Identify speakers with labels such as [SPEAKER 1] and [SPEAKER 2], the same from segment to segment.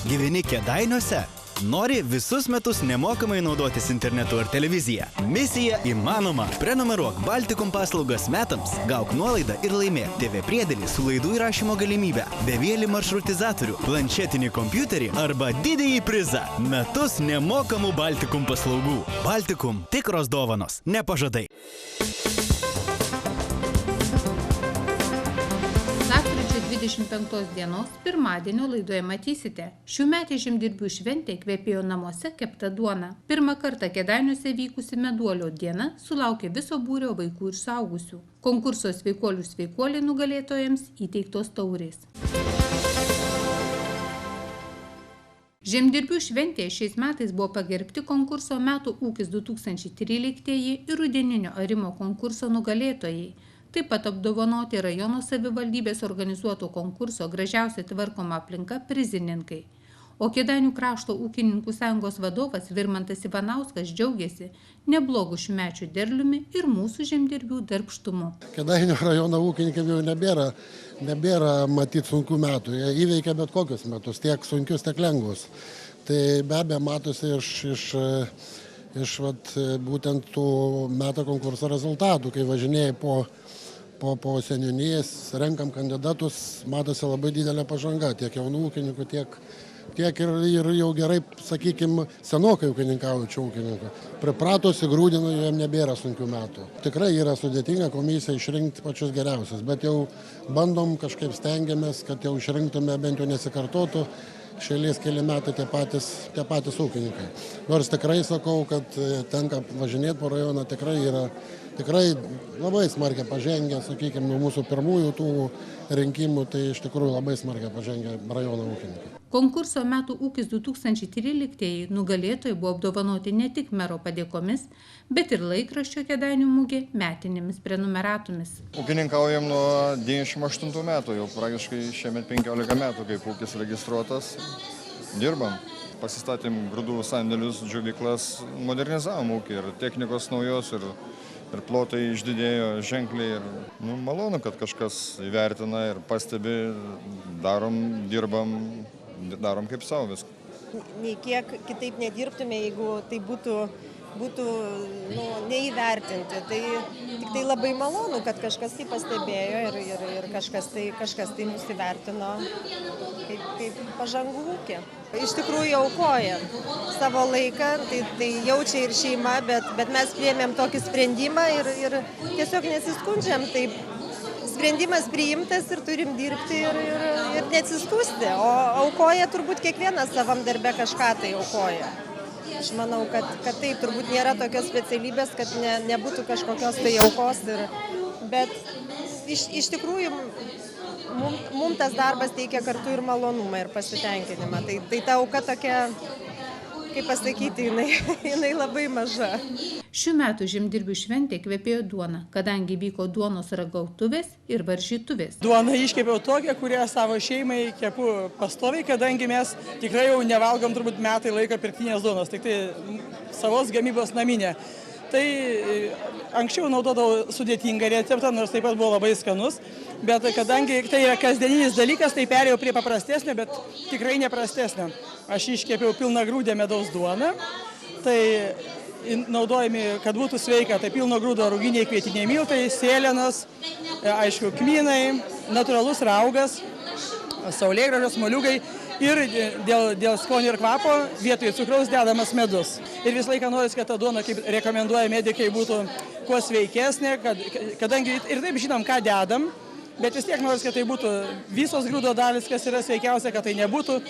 [SPEAKER 1] Gyveni Kėdainiuose? Nori visus metus nemokamai naudotis internetu ar televizija? Misija įmanoma. Prenumeruok Baltikum paslaugas metams, gauk nuolaidą ir laimėk TV priedėlį su laidų įrašymo galimybę, bevielį maršrutizatorių, planšetinį kompiuterį arba didįjį prizą. Metus nemokamų Baltikum paslaugų. Baltikum – tikros dovanos, ne pažadai.
[SPEAKER 2] Lapkričio 25 dienos pirmadienio laidoje matysite. Šiųmetė žemdirbių šventė kvepėjo namuose kepta duona. Pirmą kartą Kėdainiuose vykusi meduolio diena sulaukė viso būrio vaikų ir suaugusių. Konkurso sveikuolių sveikuoliai nugalėtojams įteiktos taurės. Žemdirbių šventėje šiais metais buvo pagerbti konkurso Metų ūkis 2013 ir rudeninio arimo konkurso nugalėtojai. Taip pat apdovanoti rajono savivaldybės organizuoto konkurso Gražiausia tvarkoma aplinka prizininkai. O Kėdainių krašto ūkininkų sąjungos vadovas Virmantas Ivanauskas džiaugiasi neblogų šiųmečių derliumi ir mūsų žemdirbių darbštumu.
[SPEAKER 3] Kėdainių rajono ūkininkai jau nebėra matyti sunkių metų. Jie įveikia bet kokius metus, tiek sunkius, tiek lengvus. Tai be abejo matosi iš būtent tų metų konkurso rezultatų, kai važinėjai po seniūnijas, renkam kandidatus, matosi labai didelė pažanga, tiek jaunų ūkininkų, tiek ir jau gerai, sakykime, senokai ūkininkaujančių ūkininkų. Pripratusi grūdinų, jiem nebėra sunkių metų. Tikrai yra sudėtinga komisija išrinkti pačius geriausius, bet jau bandom, kažkaip stengiamės, kad jau išrinktume, bent jau nesikartotų šalies keli metai tie patys ūkininkai. Nors tikrai sakau, kad tenka važinėti po rajoną, tikrai labai smarkiai pažengę, sakykime, nuo mūsų pirmųjų tų rinkimų, tai iš tikrųjų labai smarkiai pažengę rajono ūkininkai.
[SPEAKER 2] Konkurso Metų ūkis 2013 nugalėtojai buvo apdovanoti ne tik mero padėkomis, bet ir laikraščio Kėdainių mugė metinėmis prenumeratomis.
[SPEAKER 4] Ūkininkaujam nuo 98 metų, jau praktiškai šiemet 15 metų, kaip ūkis registruotas, dirbam. Pasistatėm grūdų sandėlius, džiovyklas, modernizavom ūkį ir technikos naujos, ir plotai išdidėjo ženkliai. Ir malonu, kad kažkas įvertina ir pastebi, darom kaip savo viską.
[SPEAKER 5] Nei kiek kitaip nedirbtume, jeigu tai būtų neįvertinti. Tai tai labai malonu, kad kažkas tai pastebėjo ir kažkas tai mus įvertino kaip pažangų ūkį. Iš tikrųjų aukoja savo laiką, tai jaučia ir šeima, bet mes priėmėm tokį sprendimą ir tiesiog nesiskundžiam. Taip, sprendimas priimtas ir turim dirbti ir neatsiskųsti. O aukoja turbūt kiekvienas savam darbe kažką tai aukoja. Aš manau, kad taip turbūt nėra tokios specialybės, kad nebūtų kažkokios tai aukos. Bet iš tikrųjų mums tas darbas teikia kartu ir malonumą, ir pasitenkinimą. Tai ta auka tokia, kaip pasakyti, jinai labai maža.
[SPEAKER 2] Šių metų žemdirbių šventė kvepėjo duona, kadangi vyko duonos ragautuvės ir varžytuvės.
[SPEAKER 6] Duoną iškepiau tokią, kurią savo šeimai kepu pastoviai, kadangi mes tikrai jau nevalgom turbūt metai laiko pirktinės duonos, tik tai savos gamybos naminė. Tai anksčiau naudodavau sudėtingą receptą, nors taip pat buvo labai skanus, bet kadangi tai yra kasdieninis dalykas, tai perėjau prie paprastesnio, bet tikrai neprastesnio. Aš iškepiau pilną grūdę medaus duoną, tai naudojami, kad būtų sveika, tai pilno grūdo ruginiai kvietiniai miltai, sėlenos, aišku, kmynai, natūralus raugas, saulėgrąžos, moliūgai ir dėl skonio ir kvapo vietoj cukraus dedamas medus. Ir visą laiką norisi, kad ta duona, kaip rekomenduoja medikai, būtų kuo sveikesnė, kadangi ir taip žinom, ką dedam, bet vis tiek norisi, kad tai būtų visos grūdo dalis, kas yra sveikiausia, kad tai nebūtų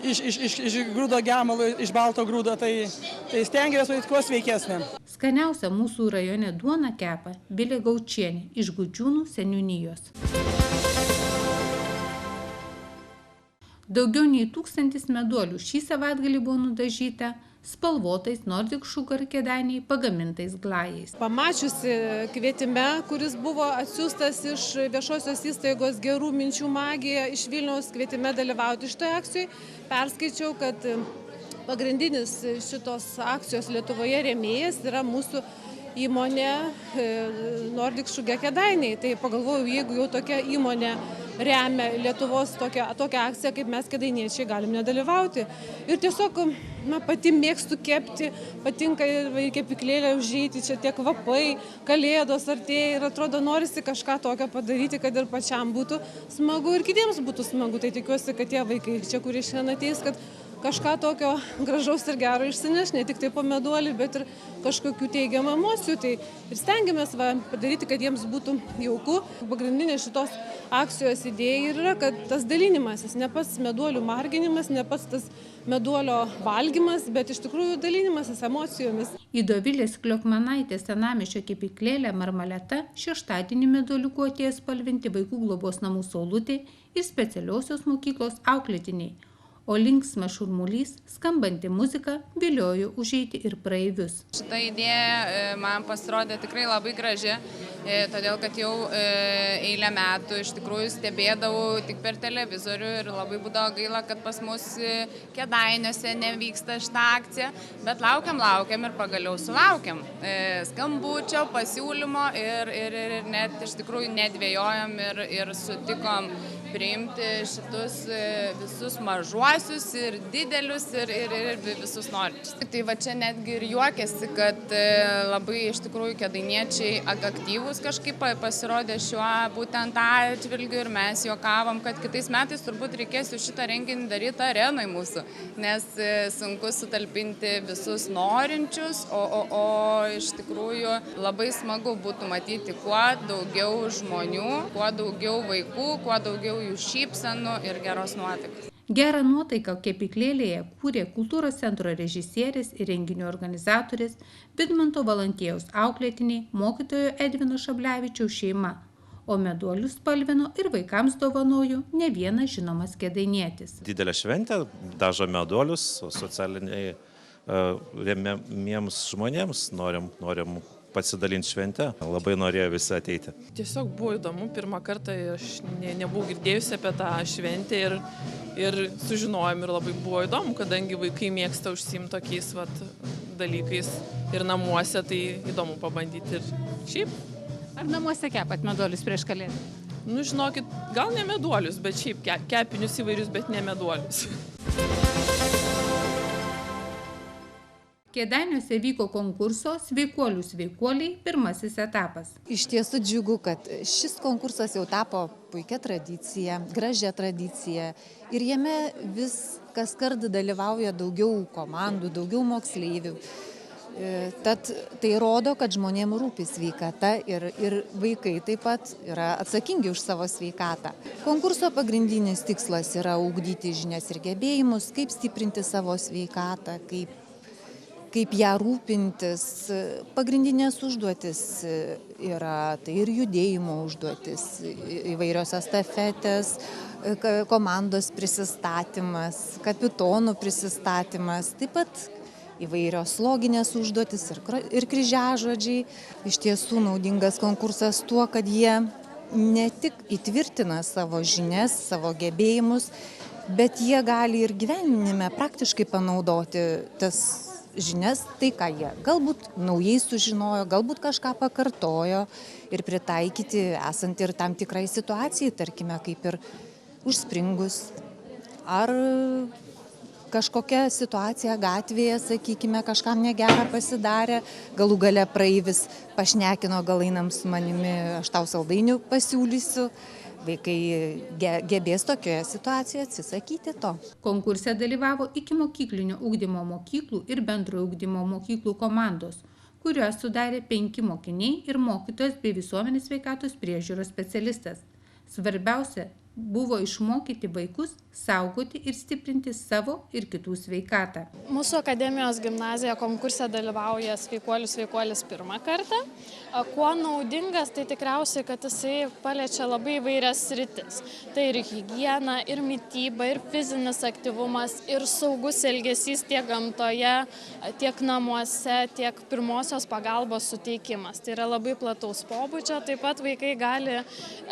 [SPEAKER 6] iš grūdo gemalo, iš balto grūdo, tai stengiamės būti kuo sveikesnė.
[SPEAKER 2] Skaniausia mūsų rajone duona kepa Vilė Gaučienė iš Gudžiūnų seniūnijos. Daugiau nei 1000 meduolių šį savaitgalį buvo nudažyta spalvotais Nordic Sugar Kėdainiai pagamintais glajais.
[SPEAKER 7] Pamačiusi kvietime, kuris buvo atsiųstas iš viešosios įstaigos Gerų minčių magija iš Vilniaus, kvietime dalyvauti šitoje akcijoje, perskaičiau, kad pagrindinis šitos akcijos Lietuvoje rėmėjas yra mūsų įmonė Nordic Sugar Kėdainiai. Tai pagalvojau, jeigu jau tokia įmonė remia Lietuvos tokią akciją, kaip mes kėdainiečiai galim nedalyvauti. Ir tiesiog pati mėgstu kepti, patinka į kepyklėlę užeiti, čia tie kvapai, kalėdos artėja ir atrodo norisi kažką tokio padaryti, kad ir pačiam būtų smagu ir kitiems būtų smagu. Tai tikiuosi, kad tie vaikai čia, kurie šiandien ateis, kad kažką tokio gražaus ir gero išsineš, ne tik tai po meduolį, bet ir kažkokių teigiamų emocijų. Tai ir stengiamės padaryti, kad jiems būtų jauku. Pagrindinė šitos akcijos idėja yra, kad tas dalinimasis, ne pats meduolių marginimas, ne pats tas meduolio valgymas, bet iš tikrųjų dalinimasis emocijomis.
[SPEAKER 2] Į Dovilės Kliokmanaitės senamiesčio kepyklėlę Marmaleta šeštadienį meduoliukų atėjo spalvinti vaikų globos namų Saulutė ir specialiosios mokyklos auklėtiniai. O linksmas šurmulys, skambanti muzika viliojo užeiti ir praeivius.
[SPEAKER 8] Šita idėja man pasirodė tikrai labai graži, todėl kad jau eilę metų iš tikrųjų stebėdavau tik per televizorių ir labai būdavo gaila, kad pas mus Kėdainiuose nevyksta šitą akciją, bet laukiam ir pagaliau sulaukiam skambučio, pasiūlymo ir net iš tikrųjų nedvėjojom ir sutikom priimti šitus visus mažuosius ir didelius ir visus norinčius. Tai va čia netgi ir juokiasi, kad labai iš tikrųjų kėdainiečiai aktyvūs kažkaip pasirodė šiuo būtent atžvilgiu ir mes juokavom, kad kitais metais turbūt reikės jau šitą renginį daryti arenoj mūsų, nes sunku sutalpinti visus norinčius, o iš tikrųjų labai smagu būtų matyti kuo daugiau žmonių, kuo daugiau vaikų, kuo daugiau jų šypsenų ir geros nuotaikos.
[SPEAKER 2] Gerą nuotaiką kepyklėlėje kūrė kultūros centro režisierės ir renginių organizatorės Vidmanto Valantiejaus auklėtiniai, mokytojo Edvino Šablevičiaus šeima, o meduolius spalvino ir vaikams dovanojo ne vienas žinomas kėdainietis.
[SPEAKER 9] Didelė šventė, dažo meduolius, socialiniai remiamiems žmonėms norim pasidalinti šventę. Labai norėjo visi ateiti.
[SPEAKER 10] Tiesiog buvo įdomu, pirmą kartą aš nebuvau girdėjusi apie tą šventę ir sužinojom ir labai buvo įdomu, kadangi vaikai mėgsta užsiimti tokiais dalykais ir namuose, tai įdomu pabandyti ir šiaip.
[SPEAKER 2] Ar namuose kepat meduolius prieš Kalėdas?
[SPEAKER 10] Žinokit, gal ne meduolius, bet šiaip kepinius įvairius, bet ne meduolius.
[SPEAKER 2] Kėdainiuose vyko konkurso Sveikuolių sveikuoliai pirmasis etapas.
[SPEAKER 11] Iš tiesų džiugu, kad šis konkursas jau tapo puikia tradicija, gražia tradicija ir jame vis kas kart dalyvauja daugiau komandų, daugiau moksleivių. Tad tai rodo, kad žmonėms rūpi sveikata ir vaikai taip pat yra atsakingi už savo sveikatą. Konkurso pagrindinis tikslas yra ugdyti žinias ir gebėjimus, kaip stiprinti savo sveikatą, kaip ją rūpintis. Pagrindinės užduotis yra tai ir judėjimo užduotis, įvairios estafetės, komandos prisistatymas, kapitonų prisistatymas, taip pat įvairios loginės užduotis ir kryžiažodžiai. Iš tiesų naudingas konkursas tuo, kad jie ne tik įtvirtina savo žinias, savo gebėjimus, bet jie gali ir gyvenime praktiškai panaudoti tas žinias, tai ką jie galbūt naujai sužinojo, galbūt kažką pakartojo ir pritaikyti esant ir tam tikrai situacijai, tarkime, kaip ir užspringus ar kažkokia situacija gatvėje, sakykime, kažkam negerą pasidarė, galų gale praeivis pašnekino, gal einam su manimi, aš tau saldainių pasiūlysiu. Vaikai gebės tokioje situacijoje atsisakyti to.
[SPEAKER 2] Konkurse dalyvavo ikimokyklinio ugdymo mokyklų ir bendrojo ugdymo mokyklų komandos, kurios sudarė 5 mokiniai ir mokytojas bei visuomenės sveikatos priežiūros specialistas. Svarbiausia buvo išmokyti vaikus saugoti ir stiprinti savo ir kitų sveikatą.
[SPEAKER 12] Mūsų akademijos gimnazija konkurse dalyvauja sveikuolis pirmą kartą. Kuo naudingas, tai tikriausiai, kad jisai paliečia labai įvairias sritis. Tai ir higiena, ir mityba, ir fizinis aktyvumas, ir saugus elgesys tiek gamtoje, tiek namuose, tiek pirmosios pagalbos suteikimas. Tai yra labai plataus pobūdžio. Taip pat vaikai gali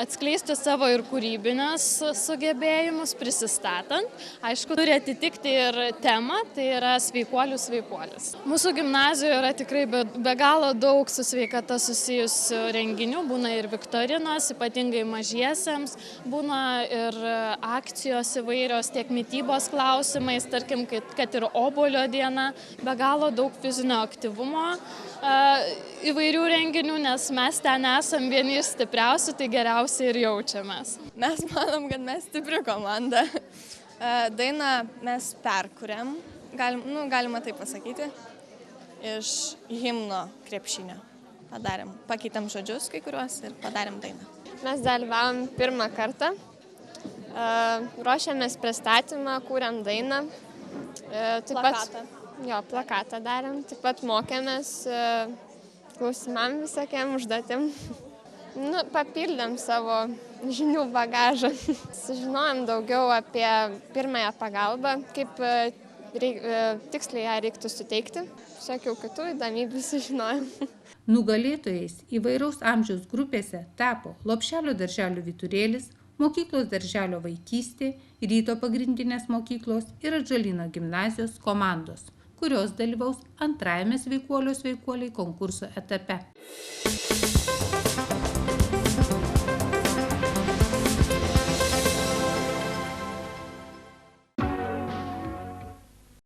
[SPEAKER 12] atskleisti savo ir kūrybinės sugebėjimus, prisistatyti prisistatant. Aišku, turi atitikti ir temą, tai yra sveikuolis. Mūsų gimnazijoje yra tikrai be galo daug su sveikata susijusių renginių, būna ir viktorinos, ypatingai mažiesiems, būna ir akcijos įvairios tiek mitybos klausimais, tarkim, kad ir obuolio diena, be galo daug fizinio aktyvumo, įvairių renginių, nes mes ten esam vieni iš stipriausių, tai geriausiai ir jaučiamės.
[SPEAKER 13] Mes manom, kad mes stipri komanda. Dainą mes perkuriam, galima taip pasakyti, iš himno krepšinio. Pakeitėm žodžius kai kuriuos ir padarėm dainą.
[SPEAKER 14] Mes dalyvavom pirmą kartą, ruošiamės pristatymą, kūrėm dainą.
[SPEAKER 13] Plakatą.
[SPEAKER 14] Plakatą darėm, taip pat mokėmės klausimam visokiam užduotim. Papildėm savo žinių bagažą. Sužinojom daugiau apie pirmąją pagalbą, kaip tiksliai ją reiktų suteikti. Visokių kitų įdomybių sužinojom.
[SPEAKER 2] Nugalėtojais įvairaus amžiaus grupėse tapo Lopšelio darželio Vyturėlis, Mokyklos darželio Vaikystė, Ryto pagrindinės mokyklos ir Atžalyno gimnazijos komandos, kurios dalyvaus antrajame sveikuoliai konkurso etape.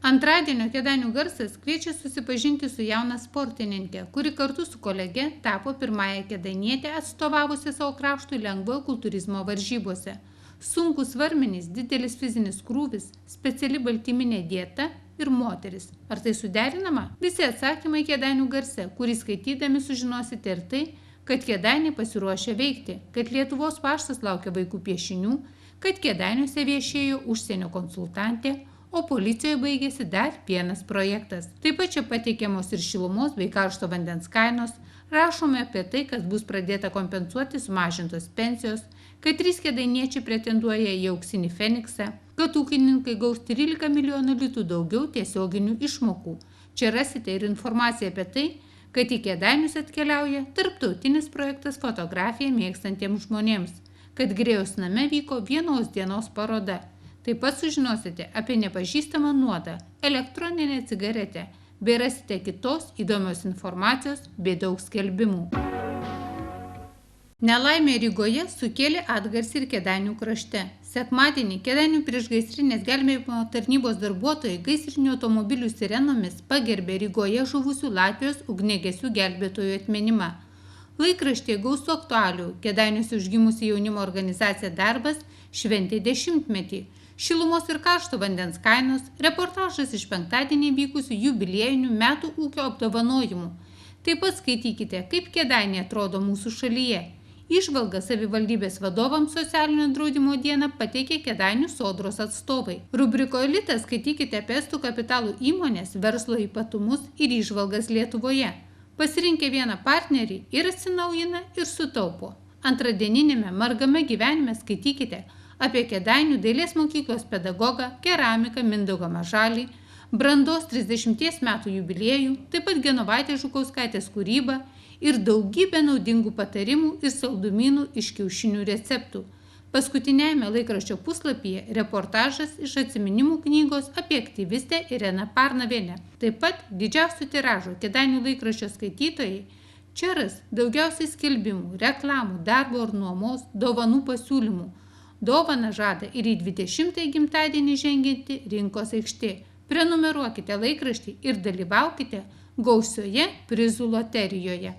[SPEAKER 2] Antradienio Kėdainių garsas kviečia susipažinti su jauna sportininkė, kuri kartu su kolege tapo pirmąją kėdainietę atstovavusią savo kraštui lengvojo kultūrizmo varžybose. Sunkus svarmenys, didelis fizinis krūvis, speciali baltyminė dieta ir moteris. Ar tai suderinama? Visi atsakymai Kėdainių garse, kurį skaitydami sužinosite ir tai, kad Kėdainiai pasiruošia veikti, kad Lietuvos paštas laukia vaikų piešinių, kad Kėdainiuose viešėjo užsienio konsultantė, o policijoje baigėsi dar vienas projektas. Taip pat čia pateikiamos ir šilumos bei karšto vandens kainos, rašome apie tai, kas bus pradėta kompensuoti sumažintos pensijos, kad 3 kėdainiečiai pretenduoja į auksinį Feniksą, kad ūkininkai gaus 13 milijonų litų daugiau tiesioginių išmokų. Čia rasite ir informaciją apie tai, kad į Kėdainius atkeliauja tarptautinis projektas fotografija mėgstantiems žmonėms, kad Grėjaus name vyko vienos dienos paroda. Taip pat sužinosite apie nepažįstamą nuodą, elektroninę cigaretę, bei rasite kitos įdomios informacijos bei daug skelbimų. Nelaimė Rygoje sukėlė atgarsį ir Kėdainių krašte. Sekmadienį Kėdainių priešgaisrinės gelbėjimo tarnybos darbuotojai gaisrinių automobilių sirenomis pagerbė Rygoje žuvusių Latvijos ugniagesių gelbėtojų atminimą. Laikraštyje gausu aktualių, Kėdainiuose užgimusi jaunimo organizacija Darbas šventė 10-metį. Šilumos ir karšto vandens kainos, reportažas iš penktadienį vykusių jubiliejinių metų ūkio apdovanojimų. Taip pat skaitykite, kaip Kėdainiai atrodo mūsų šalyje. Įžvalgą savivaldybės vadovams socialinio draudimo dieną pateikė Kėdainių sodros atstovai. Rubrikoje Litas skaitykite apie estų kapitalų įmonės, verslo ypatumus ir įžvalgas Lietuvoje. Pasirinkę vieną partnerį ir atsinaujina ir sutaupo. Antradieninėme margame gyvenime skaitykite apie Kėdainių dailės mokyklos pedagogą, keramiką Mindaugą Mažalį, brandos 30 metų jubiliejų, taip pat Genovaitės Žukauskaitės kūrybą ir daugybę naudingų patarimų ir saldumynų iš kiaušinių receptų. Paskutiniajame laikraščio puslapyje reportažas iš atsiminimų knygos apie aktyvistę Ireną Parnavienę. Taip pat didžiausių tiražų Kėdainių laikraščio skaitytojai čia ras daugiausiai skelbimų, reklamų, darbo ar nuomos, dovanų pasiūlymų. Dovaną žada ir į 20-ąjį gimtadienį žengianti rinkos aikštė. Prenumeruokite laikraštį ir dalyvaukite gausioje prizų loterijoje.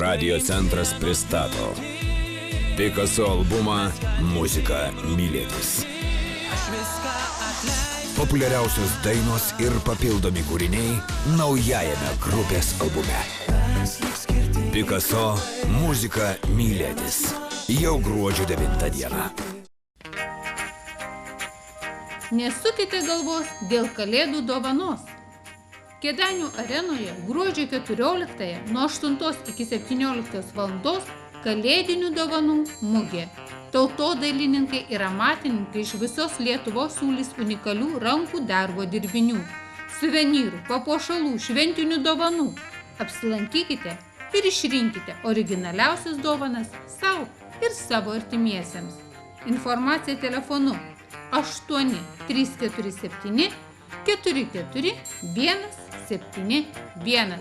[SPEAKER 15] Radio centras pristato Picasso albumą Muzika mylėtis. Populiariausios dainos ir papildomi kūriniai naujajame grupės albume. Picasso Muzika mylėtis. Jau gruodžio 9 dieną.
[SPEAKER 2] Nesukite galvos dėl Kalėdų dovanos. Kėdainių arenoje gruodžio 14 nuo 8 iki 17 valandos Kalėdinių dovanų mugė. Tautodailininkai ir amatininkai iš visos Lietuvos siūlys unikalių rankų darbo dirbinių, suvenyrų, papuošalų, šventinių dovanų. Apsilankykite ir išrinkite originaliausias dovanas sau ir savo artimiesiems. Informacija telefonu 8 347 44 171.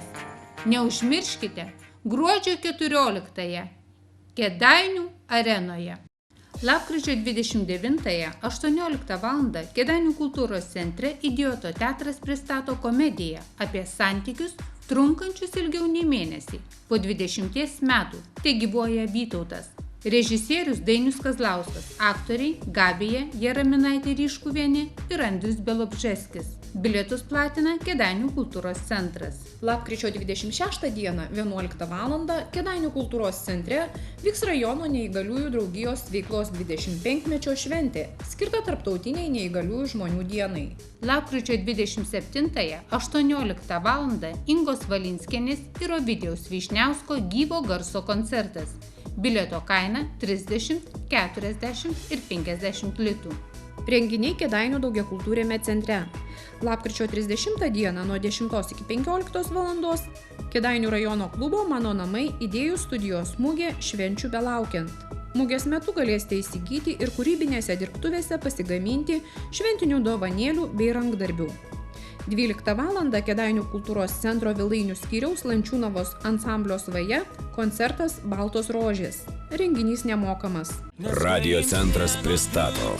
[SPEAKER 2] Neužmirškite gruodžio 14-ąją Kėdainių arenoje. Lapkričio 29-ąją 18 val. Kėdainių kultūros centre Idioto teatras pristato komediją apie santykius trunkančius ilgiau nei mėnesį. Po 20 metų tai gyvuoja Vytautas. Režisierius Dainius Kazlauskas, aktoriai Gabija Jaraminaitė Ryškuvienė ir Andrius Bialobžeskis. Bilietus platina Kėdainių kultūros centras.
[SPEAKER 16] Lapkričio 26 dieną 11 val. Kėdainių kultūros centre vyks rajono neįgaliųjų draugijos veiklos 25-mečio šventė, skirta tarptautiniai neįgaliųjų žmonių dienai.
[SPEAKER 2] Lapkričio 27-ąją 18 val. Ingos Valinskienės ir Ovidijaus Vyšniausko gyvo garso koncertas. Bilieto kaina 30, 40 ir 50 litų.
[SPEAKER 16] Renginiai Kėdainių daugiakultūrėme centre. Lapkričio 30 dieną nuo 10 iki 15 val. Kėdainių rajono klubo Mano namai idėjų studijos mugė Švenčių belaukiant. Mugės metu galėsite įsigyti ir kūrybinėse dirbtuvėse pasigaminti šventinių dovanėlių bei rankdarbių. 12 val. Kėdainių kultūros centro Vilainių skyriaus Lančiūnavos ansamblio Svaja koncertas Baltos rožės. Renginys nemokamas.
[SPEAKER 15] Radio centras pristato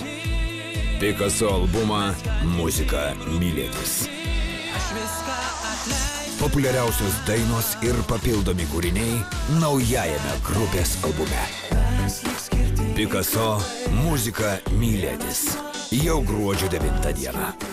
[SPEAKER 15] Picasso albumą Muzika mylėtis. Populiariausios dainos ir papildomi kūriniai naujajame grupės albume. Picasso Muzika mylėtis. Jau gruodžio 9 dieną.